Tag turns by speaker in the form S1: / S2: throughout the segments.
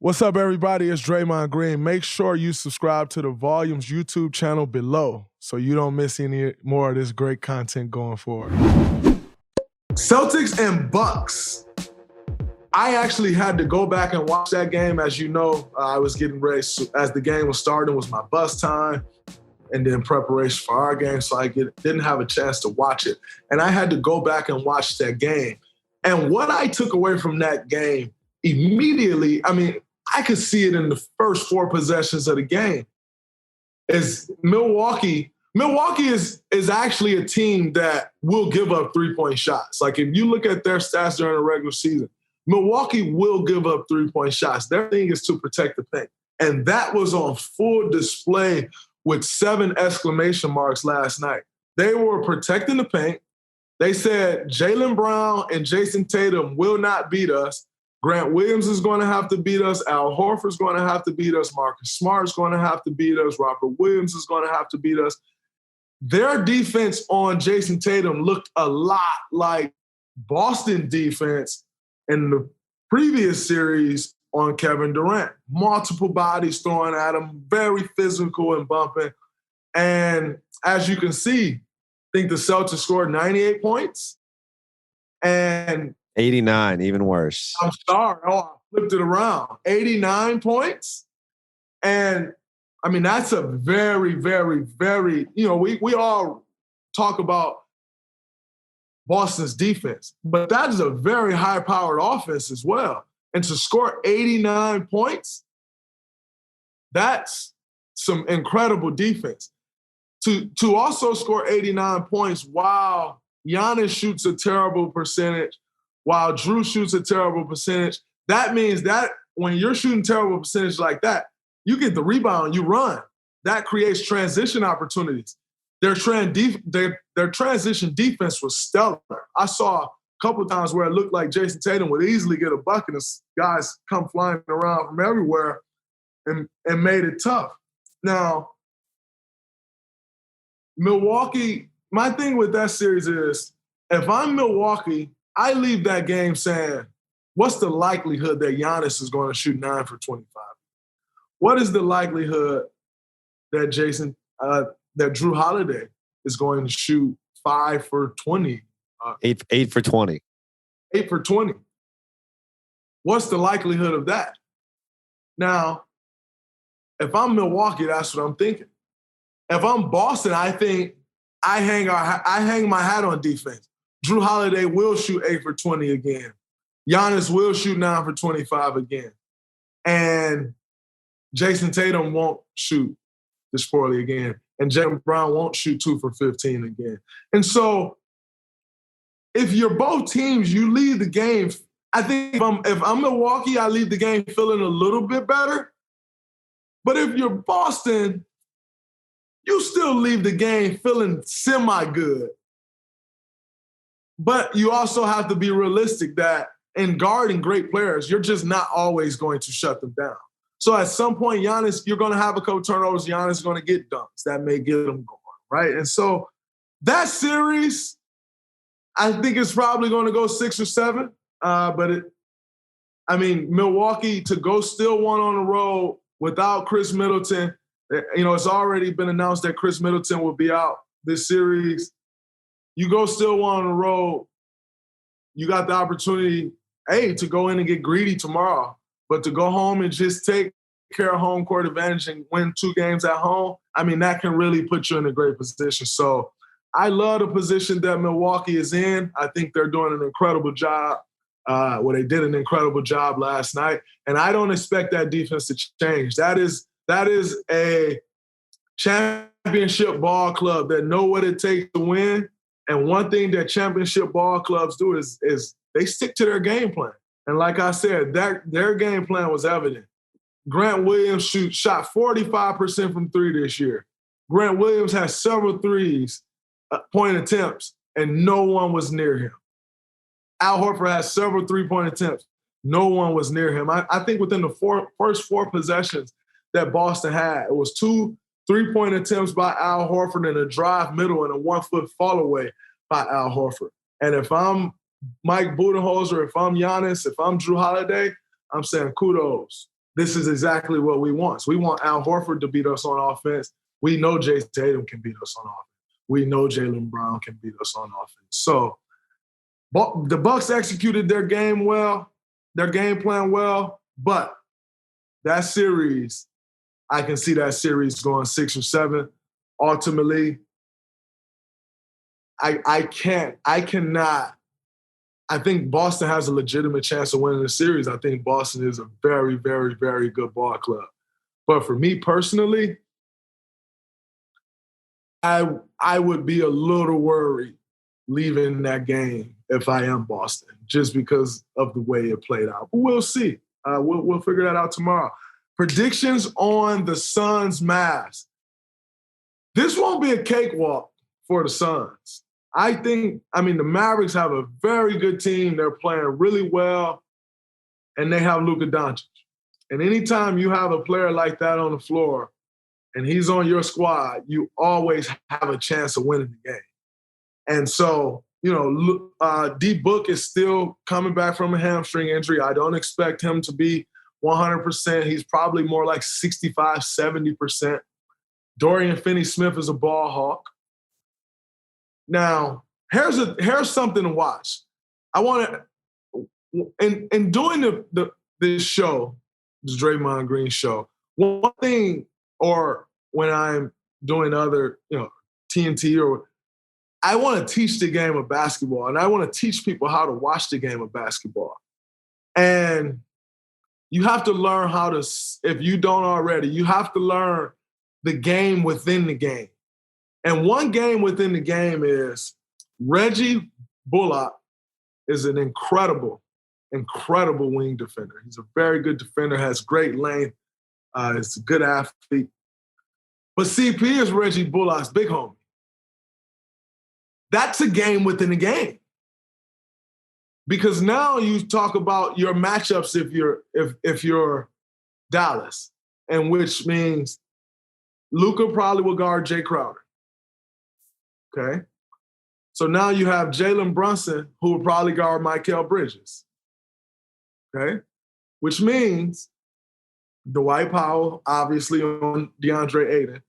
S1: What's up, everybody? It's Draymond Green. Make sure you subscribe to the Volumes YouTube channel below so you don't miss any more of this great content going forward. Celtics and Bucks. I actually had to go back and watch that game. As you know, I was getting ready. As the game was starting, it was my bus time and then preparation for our game, so I didn't have a chance to watch it. And I had to go back and watch that game. And what I took away from that game immediately, I could see it in the first four possessions of the game, is Milwaukee. Milwaukee is actually a team that will give up three-point shots. Like, if you look at their stats during the regular season, Milwaukee will give up three-point shots. Their thing is to protect the paint. And that was on full display with 7 exclamation marks last night. They were protecting the paint. They said Jaylen Brown and Jayson Tatum will not beat us. Grant Williams is going to have to beat us. Al Horford's going to have to beat us. Marcus Smart's going to have to beat us. Robert Williams is going to have to beat us. Their defense on Jayson Tatum looked a lot like Boston defense in the previous series on Kevin Durant. Multiple bodies throwing at him, very physical and bumping. And as you can see, I think the Celtics scored 98 points. And
S2: 89, even worse.
S1: I'm sorry. I flipped it around. 89 points. And, that's a very, very, very, we all talk about Boston's defense, but that is a very high-powered offense as well. And to score 89 points, that's some incredible defense. To also score 89 points while Giannis shoots a terrible percentage, while Jrue shoots a terrible percentage, that means that when you're shooting terrible percentage like that, you get the rebound, you run. That creates transition opportunities. Their transition defense was stellar. I saw a couple of times where it looked like Jayson Tatum would easily get a bucket and guys come flying around from everywhere and made it tough. Now, Milwaukee, my thing with that series is, if I'm Milwaukee, I leave that game saying, what's the likelihood that Giannis is going to shoot 9 for 25? What is the likelihood that that Jrue Holiday is going to shoot 5 for 20?
S2: 8 for 20.
S1: 8 for 20. What's the likelihood of that? Now, if I'm Milwaukee, that's what I'm thinking. If I'm Boston, I think I hang my hat on defense. Jrue Holiday will shoot 8 for 20 again. Giannis will shoot 9 for 25 again. And Jayson Tatum won't shoot this poorly again. And Jaylen Brown won't shoot 2 for 15 again. And so if you're both teams, you leave the game. I think if I'm Milwaukee, I leave the game feeling a little bit better. But if you're Boston, you still leave the game feeling semi-good. But you also have to be realistic that in guarding great players, you're just not always going to shut them down. So at some point, Giannis, you're going to have a couple turnovers. Giannis is going to get dunks. That may get them going, right? And so that series, I think it's probably going to go 6 or 7. Milwaukee to go still 1 on the road without Chris Middleton. It's already been announced that Chris Middleton will be out this series. You go still 1 on the road, you got the opportunity, to go in and get greedy tomorrow, but to go home and just take care of home court advantage and win 2 games at home, that can really put you in a great position. So I love the position that Milwaukee is in. I think they're doing an incredible job. They did an incredible job last night, and I don't expect that defense to change. That is a championship ball club that know what it takes to win. And one thing that championship ball clubs do is they stick to their game plan. And like I said, their game plan was evident. Grant Williams shot 45% from 3 this year. Grant Williams has several threes, point attempts, and no one was near him. Al Horford has several 3-point attempts. No one was near him. I think within the first 4 possessions that Boston had, it was 2 3-point attempts by Al Horford and a drive middle and a 1-foot fall away by Al Horford. And if I'm Mike Budenholzer, if I'm Giannis, if I'm Jrue Holiday, I'm saying kudos. this is exactly what we want. So we want Al Horford to beat us on offense. We know Jayson Tatum can beat us on offense. We know Jaylen Brown can beat us on offense. So the Bucks executed their game well, their game plan well, but that series, I can see that series going 6 or 7. Ultimately, I cannot. I think Boston has a legitimate chance of winning the series. I think Boston is a very, very, very good ball club. But for me personally, I would be a little worried leaving that game if I am Boston, just because of the way it played out. But we'll see. We'll figure that out tomorrow. Predictions on the Suns-Mavs. This won't be a cakewalk for the Suns. The Mavericks have a very good team. They're playing really well, and they have Luka Doncic. And anytime you have a player like that on the floor and he's on your squad, you always have a chance of winning the game. And so, D-Book is still coming back from a hamstring injury. I don't expect him to be 100%. He's probably more like 65, 70%. Dorian Finney-Smith is a ball hawk. Now, here's something to watch. I want to, in doing this show, this Draymond Green Show, one thing, or when I'm doing other, TNT, I want to teach the game of basketball, and I want to teach people how to watch the game of basketball. And you have to learn how to, if you don't already, you have to learn the game within the game. And one game within the game is Reggie Bullock is an incredible wing defender. He's a very good defender, has great length, is a good athlete. But CP is Reggie Bullock's big homie. That's a game within a game. Because now you talk about your matchups if you're Dallas, and which means Luka probably will guard Jay Crowder. Okay? So now you have Jalen Brunson, who will probably guard Mikal Bridges. Okay? Which means Dwight Powell, obviously, on DeAndre Ayton,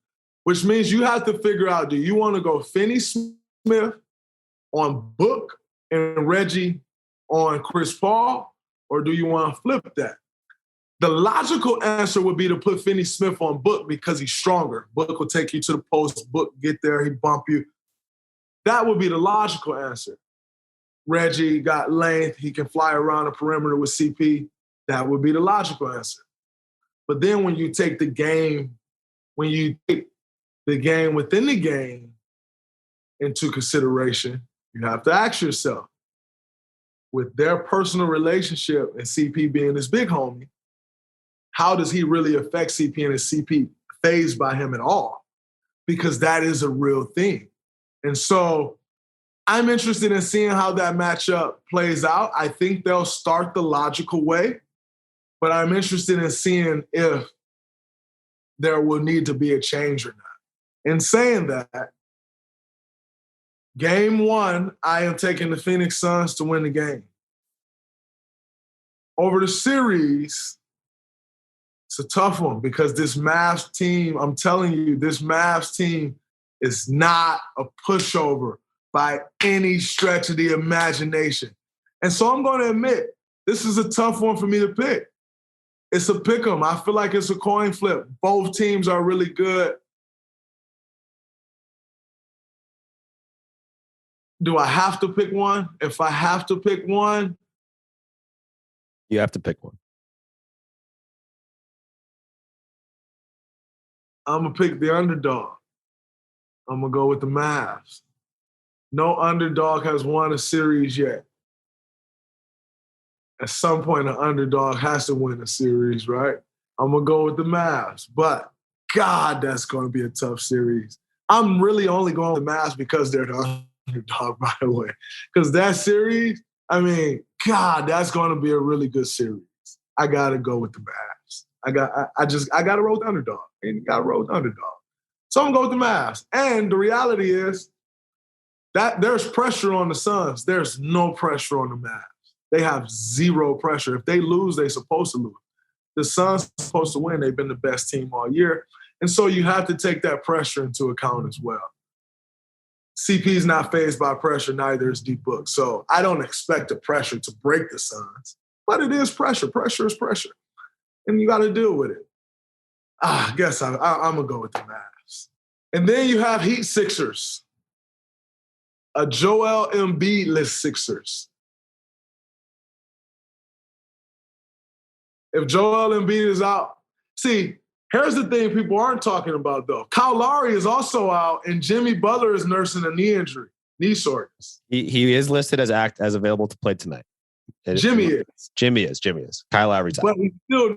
S1: which means you have to figure out, do you want to go Finney-Smith on Book and Reggie on Chris Paul, or do you want to flip that? The logical answer would be to put Finney-Smith on Book because he's stronger. Book will take you to the post. Book get there, he bump you. That would be the logical answer. Reggie got length. He can fly around the perimeter with CP. That would be the logical answer. But then when you take the game within the game into consideration, you have to ask yourself, with their personal relationship and CP being his big homie, how does he really affect CP, and is CP fazed by him at all? Because that is a real thing. And so I'm interested in seeing how that matchup plays out. I think they'll start the logical way, but I'm interested in seeing if there will need to be a change or not. In saying that, game 1, I am taking the Phoenix Suns to win the game. Over the series, it's a tough one because this Mavs team, I'm telling you, this Mavs team is not a pushover by any stretch of the imagination. And so I'm going to admit, this is a tough one for me to pick. It's a pick 'em. I feel like it's a coin flip. Both teams are really good. Do I have to pick one? If I have to pick one,
S2: you have to pick one.
S1: I'm going to pick the underdog. I'm going to go with the Mavs. No underdog has won a series yet. At some point, an underdog has to win a series, right? I'm going to go with the Mavs. But, God, that's going to be a tough series. I'm really only going with the Mavs because they're the underdog, by the way. Because that series, God, that's going to be a really good series. I got to go with the Mavs. I got to roll the underdog. And got to roll the underdog. So I'm going to go with the Mavs. And the reality is that there's pressure on the Suns. There's no pressure on the Mavs. They have zero pressure. If they lose, they're supposed to lose. the Suns are supposed to win. They've been the best team all year. And so you have to take that pressure into account as well. CP's not fazed by pressure, neither is D-Book. So I don't expect the pressure to break the Suns. But it is pressure. Pressure is pressure. And you got to deal with it. I guess I'm going to go with the Mavs. And then you have Heat-Sixers. A Joel Embiid-less Sixers. If Joel Embiid is out, see, here's the thing people aren't talking about, though. Kyle Lowry is also out, and Jimmy Butler is nursing a knee injury, knee soreness.
S2: He is listed as available to play tonight.
S1: Jimmy is.
S2: Kyle Lowry's out.
S1: But he still,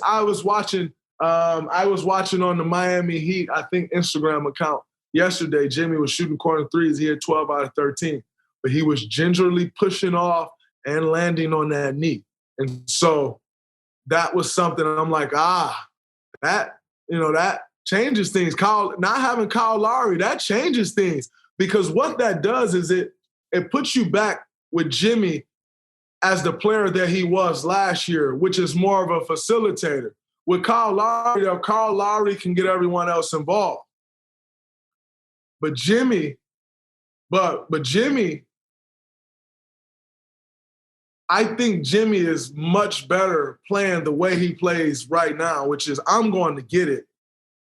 S1: I was watching on the Miami Heat, I think, Instagram account yesterday. Jimmy was shooting corner threes. He had 12 out of 13. But he was gingerly pushing off and landing on that knee. And so that was something I'm like, that changes things. Not having Kyle Lowry, that changes things. Because what that does is it puts you back with Jimmy as the player that he was last year, which is more of a facilitator. With Kyle Lowry can get everyone else involved. But Jimmy, I think Jimmy is much better playing the way he plays right now, which is I'm going to get it.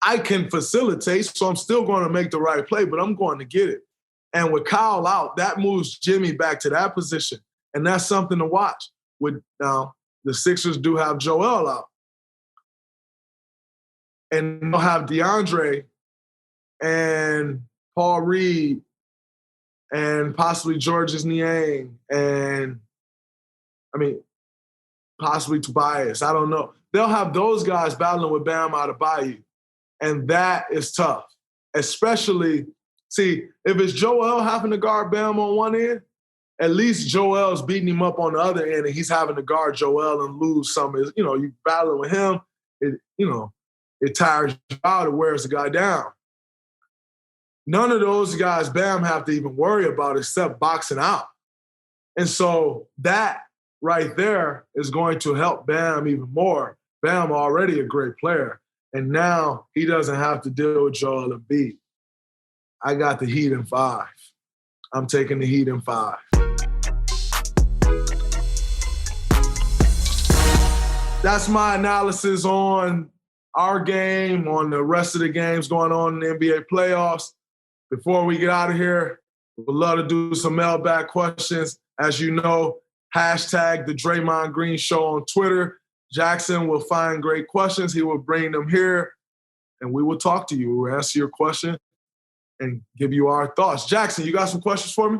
S1: I can facilitate, so I'm still going to make the right play, but I'm going to get it. And with Kyle out, that moves Jimmy back to that position. And that's something to watch. Now, the Sixers do have Joel out. And they'll have DeAndre and Paul Reed and possibly Georges Niang and, possibly Tobias. I don't know. They'll have those guys battling with Bam Adebayo. And that is tough. Especially, see, if it's Joel having to guard Bam on one end, at least Joel's beating him up on the other end and he's having to guard Joel and lose some of his, you battling with him, it tires you out, it wears the guy down. None of those guys Bam have to even worry about except boxing out. And so that right there is going to help Bam even more. Bam already a great player. And now he doesn't have to deal with Joel Embiid. I got the Heat in 5. I'm taking the Heat in 5. That's my analysis on our game, on the rest of the games going on in the NBA playoffs. Before we get out of here, we'd love to do some mailbag questions. As you know, hashtag the Draymond Green Show on Twitter. Jackson will find great questions. He will bring them here, and we will talk to you. We'll answer your question and give you our thoughts. Jackson, you got some questions for me?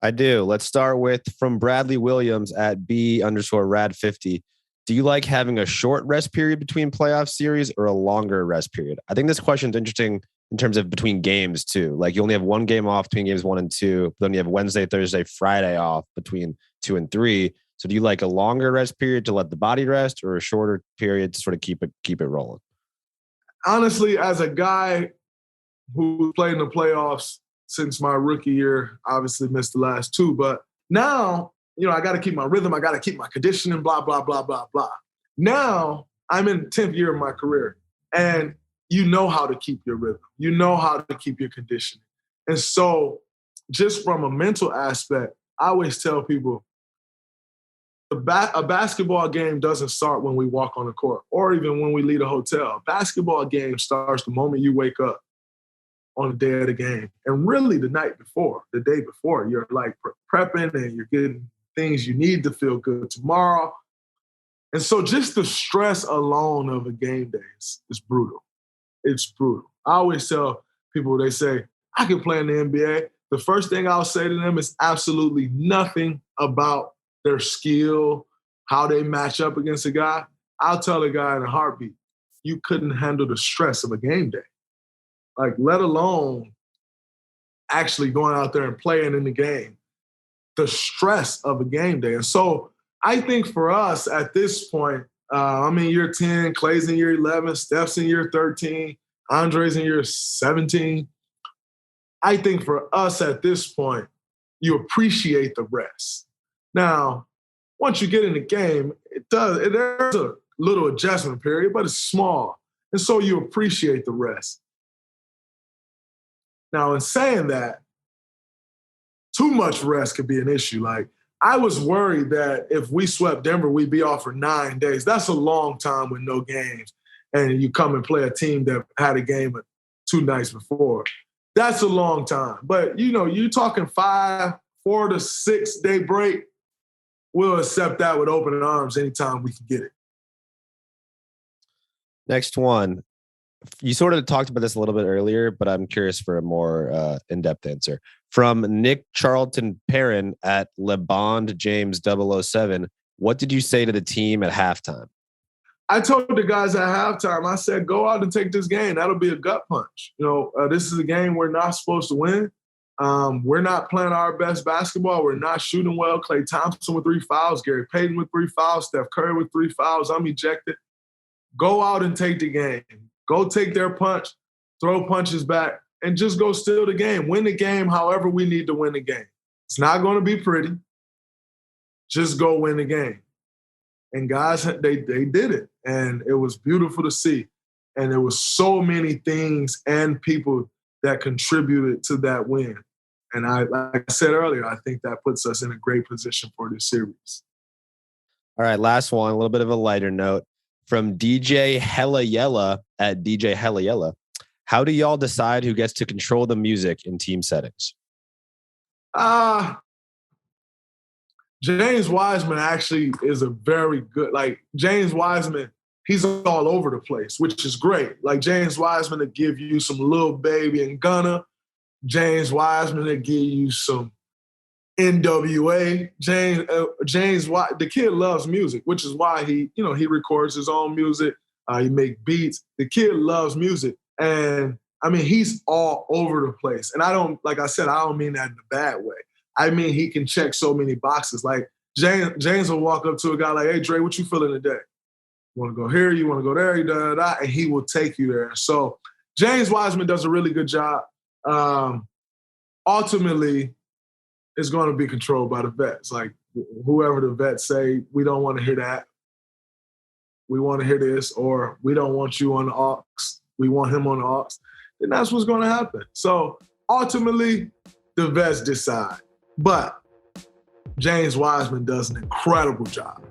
S2: I do. Let's start with from Bradley Williams at B_Rad50. Do you like having a short rest period between playoff series or a longer rest period? I think this question is interesting in terms of between games too. Like you only have one game off between games 1 and 2, but then you have Wednesday, Thursday, Friday off between 2 and 3. So do you like a longer rest period to let the body rest or a shorter period to sort of keep it rolling?
S1: Honestly, as a guy who played in the playoffs since my rookie year, obviously missed the last 2, but now, I got to keep my rhythm. I got to keep my conditioning, blah, blah, blah, blah, blah. Now I'm in the 10th year of my career and you know how to keep your rhythm. You know how to keep your conditioning. And so just from a mental aspect, I always tell people a basketball game doesn't start when we walk on the court or even when we leave a hotel. A basketball game starts the moment you wake up on the day of the game. And really the night before, the day before, you're like prepping and you're getting things you need to feel good tomorrow. And so just the stress alone of a game day is brutal. It's brutal. I always tell people, they say, I can play in the NBA. The first thing I'll say to them is absolutely nothing about their skill, how they match up against a guy. I'll tell a guy in a heartbeat, you couldn't handle the stress of a game day. Like, let alone actually going out there and playing in the game. The stress of a game day. And so I think for us at this point, I'm in year 10, Clay's in year 11, Steph's in year 13, Andre's in year 17. I think for us at this point, you appreciate the rest. Now, once you get in the game, there's a little adjustment period, but it's small. And so you appreciate the rest. Now, in saying that, too much rest could be an issue. Like, I was worried that if we swept Denver, we'd be off for 9 days. That's a long time with no games. And you come and play a team that had a game 2 nights before. That's a long time. But, you know, you're talking 4 to 6 day break. We'll accept that with open arms anytime we can get it.
S2: Next one. You sort of talked about this a little bit earlier, but I'm curious for a more in-depth answer. From Nick Charlton Perrin at LeBond James 007, what did you say to the team at halftime?
S1: I told the guys at halftime, I said, go out and take this game. That'll be a gut punch. You know, this is a game we're not supposed to win. We're not playing our best basketball. We're not shooting well. Klay Thompson with 3 fouls, Gary Payton with 3 fouls, Steph Curry with 3 fouls. I'm ejected. Go out and take the game. Go take their punch, throw punches back, and just go steal the game. Win the game however we need to win the game. It's not going to be pretty. Just go win the game. And guys, they did it. And it was beautiful to see. And there was so many things and people that contributed to that win. And like I said earlier, I think that puts us in a great position for this series.
S2: All right, last one, a little bit of a lighter note. From DJ Hella Yella at DJ Hella Yella. How do y'all decide who gets to control the music in team settings?
S1: James Wiseman actually is a very good, like James Wiseman, he's all over the place, which is great. Like James Wiseman to give you some Lil Baby and Gunna. James Wiseman to give you some NWA. The kid loves music, which is why he records his own music. He make beats. The kid loves music. And I mean, he's all over the place. And I don't mean that in a bad way. I mean, he can check so many boxes. Like James will walk up to a guy like, hey, Dray, what you feeling today? You want to go here? You want to go there? And he will take you there. So James Wiseman does a really good job. Ultimately, it's going to be controlled by the vets. Like whoever the vets say, we don't want to hear that. We want to hear this, or we don't want you on the aux. We want him on the aux. Then that's what's going to happen. So ultimately, the vets decide. But James Wiseman does an incredible job.